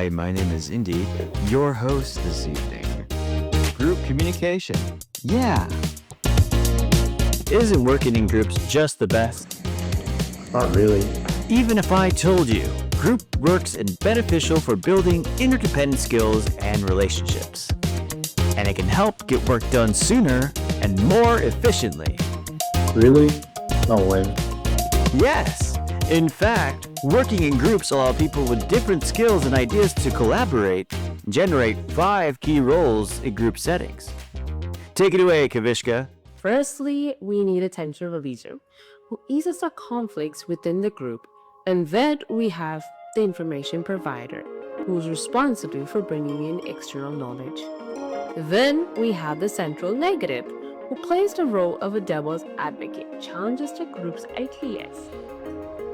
Hi, my name is Indy, your host this evening. Group communication. Yeah. Isn't working in groups just the best? Not really. Even if I told you, group works is beneficial for building interdependent skills and relationships. And it can help get work done sooner and more efficiently. Really? No way. Yes. In fact, working in groups allow people with different skills and ideas to collaborate and generate 5 key roles in group settings. Take it away, Kavishka. Firstly, we need a tension releaser who eases the conflicts within the group, and then we have the information provider who's responsible for bringing in external knowledge. Then we have the central negative who plays the role of a devil's advocate, challenges the group's ideas.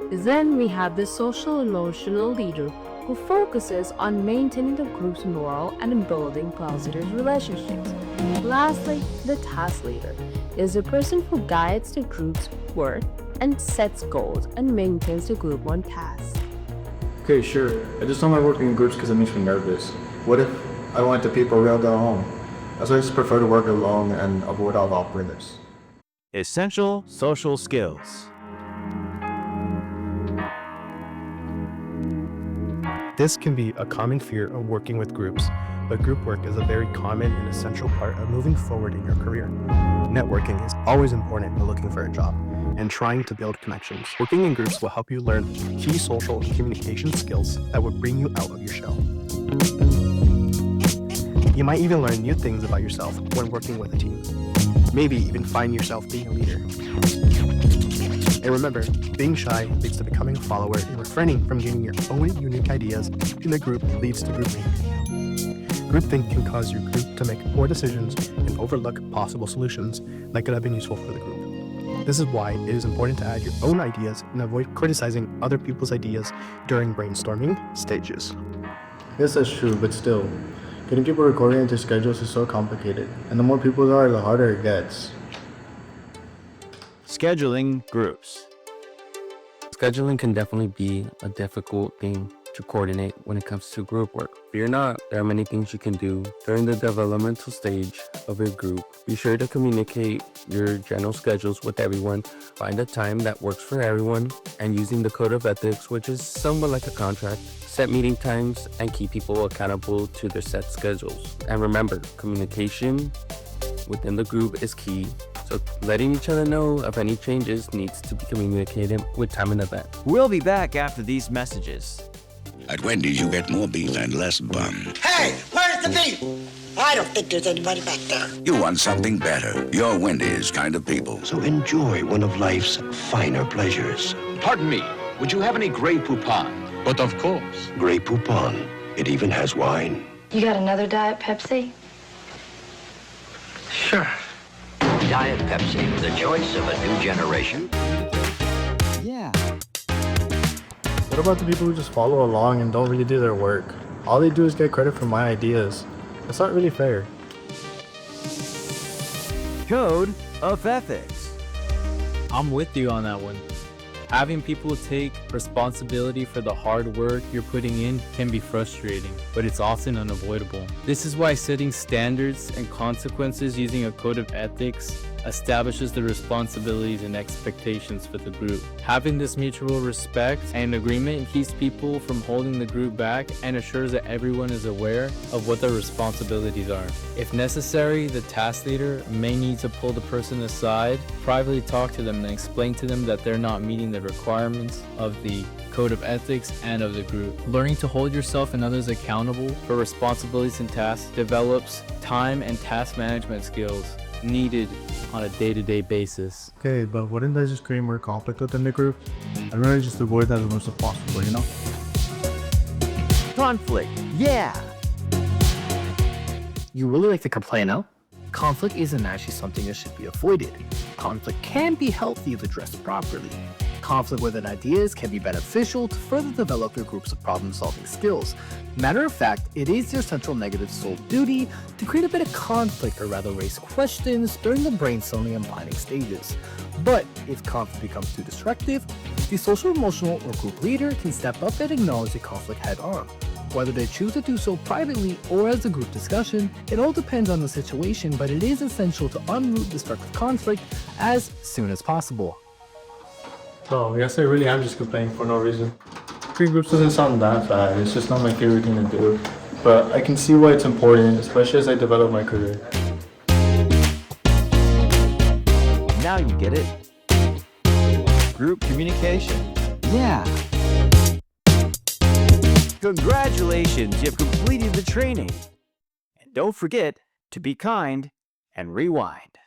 Then we have the social emotional leader who focuses on maintaining the group's morale and in building positive relationships. Lastly, the task leader is the person who guides the group's work and sets goals and maintains the group on task. Okay, sure. I just don't like working in groups because it makes me nervous. What if I want to people around at home? That's why I just prefer to work alone and avoid all the awkwardness. Essential social skills. This can be a common fear of working with groups, but group work is a very common and essential part of moving forward in your career. Networking is always important when looking for a job and trying to build connections. Working in groups will help you learn key social and communication skills that will bring you out of your shell. You might even learn new things about yourself when working with a team. Maybe even find yourself being a leader. And remember, being shy leads to becoming a follower, and refraining from gaining your own unique ideas in the group leads to groupthink. Groupthink can cause your group to make poor decisions and overlook possible solutions that could have been useful for the group. This is why it is important to add your own ideas and avoid criticizing other people's ideas during brainstorming stages. Yes, that's true, but still, getting people recording into schedules is so complicated, and the more people there are, the harder it gets. Scheduling groups. Scheduling can definitely be a difficult thing to coordinate when it comes to group work. Fear not, there are many things you can do during the developmental stage of your group. Be sure to communicate your general schedules with everyone, find a time that works for everyone, and using the code of ethics, which is somewhat like a contract, set meeting times and keep people accountable to their set schedules. And remember, communication within the group is key. So letting each other know of any changes needs to be communicated with time in advance. We'll be back after these messages. At Wendy's, you get more beef and less bun. Hey, where's the beef? I don't think there's anybody back there. You want something better. You're Wendy's kind of people. So enjoy one of life's finer pleasures. Pardon me, would you have any Grey Poupon? But of course. Grey Poupon. It even has wine. You got another Diet Pepsi? Sure. Diet Pepsi, the choice of a new generation. Yeah. What about the people who just follow along and don't really do their work? All they do is get credit for my ideas. That's not really fair. Code of ethics. I'm with you on that one. Having people take responsibility for the hard work you're putting in can be frustrating, but it's often unavoidable. This is why setting standards and consequences using a code of ethics establishes the responsibilities and expectations for the group. Having this mutual respect and agreement keeps people from holding the group back and assures that everyone is aware of what their responsibilities are. If necessary, the task leader may need to pull the person aside, privately talk to them, and explain to them that they're not meeting the requirements of the code of ethics and of the group. Learning to hold yourself and others accountable for responsibilities and tasks develops time and task management skills needed on a day-to-day basis. Okay, but wouldn't that just create more conflict within the group? I'd rather just avoid that as much as possible, you know? Conflict. Yeah. You really like to complain, huh? Conflict isn't actually something that should be avoided. Conflict can be healthy if addressed properly. Conflict within ideas can be beneficial to further develop your group's problem-solving skills. Matter of fact, it is your central negative sole duty to create a bit of conflict, or rather raise questions during the brainstorming and planning stages. But if conflict becomes too destructive, the social, emotional, or group leader can step up and acknowledge the conflict head-on. Whether they choose to do so privately or as a group discussion, it all depends on the situation, but it is essential to unroot destructive conflict as soon as possible. So I guess I really am just complaining for no reason. Creating groups doesn't sound that bad, it's just not my favorite thing to do. But I can see why it's important, especially as I develop my career. Now you get it. Group communication. Yeah. Congratulations, you have completed the training. And don't forget to be kind and rewind.